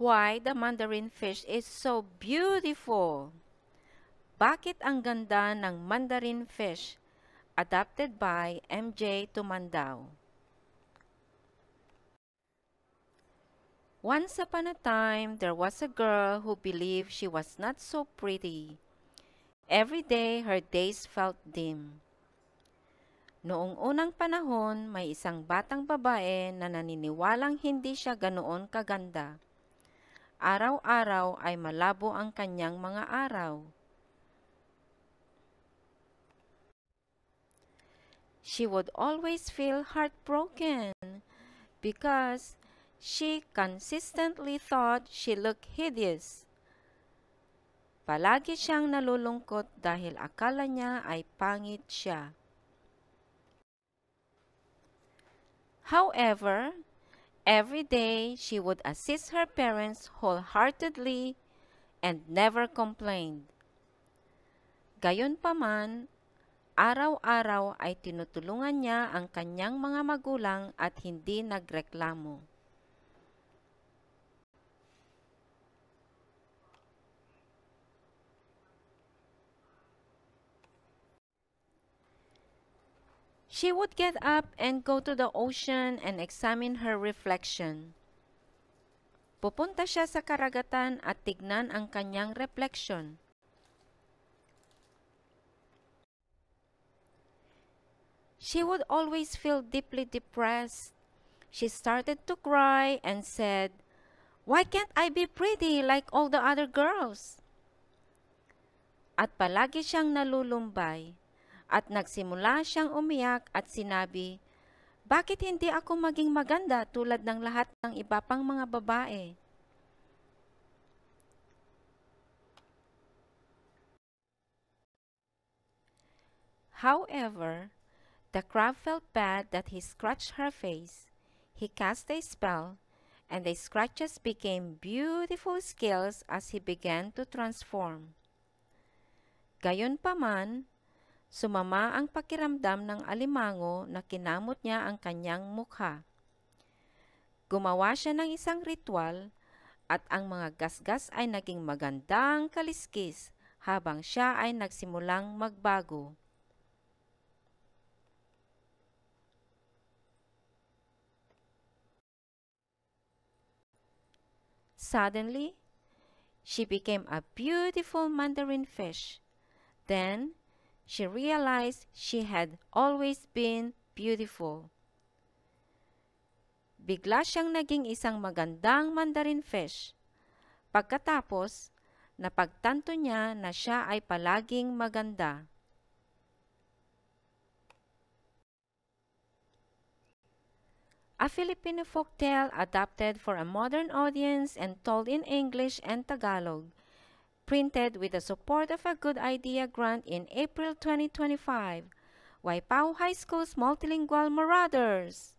Why the mandarin fish is so beautiful? Bakit ang ganda ng mandarin fish? Adapted by MJ Tumandao. Once upon a time, there was a girl who believed she was not so pretty. Every day, her days felt dim. Noong unang panahon, may isang batang babae na naniniwalang hindi siya ganoon kaganda. Araw-araw ay malabo ang kanyang mga araw. She would always feel heartbroken because she consistently thought she looked hideous. Palagi siyang nalulungkot dahil akala niya ay pangit siya. However, every day she would assist her parents wholeheartedly and never complained. Gayunpaman, araw-araw ay tinutulungan niya ang kanyang mga magulang at hindi nagreklamo. She would get up and go to the ocean and examine her reflection. Pupunta siya sa karagatan at tignan ang kanyang reflection. She would always feel deeply depressed. She started to cry and said, "Why can't I be pretty like all the other girls?" At palagi siyang nalulumbay. At nagsimula siyang umiyak at sinabi, "Bakit hindi ako maging maganda tulad ng lahat ng iba pang mga babae?" However, the crab felt bad that he scratched her face. He cast a spell, and the scratches became beautiful scales as he began to transform. Gayunpaman, sumama ang pakiramdam ng alimango na kinamot niya ang kanyang mukha. Gumawa siya ng isang ritual at ang mga gasgas ay naging magandang kaliskis habang siya ay nagsimulang magbago. Suddenly, she became a beautiful mandarin fish. Then, she realized she had always been beautiful. Bigla siyang naging isang magandang mandarin fish. Pagkatapos, napagtanto niya na siya ay palaging maganda. A Filipino folktale adapted for a modern audience and told in English and Tagalog, printed with the support of a Good Idea grant in April 2025. Waipao High School's Multilingual Marauders!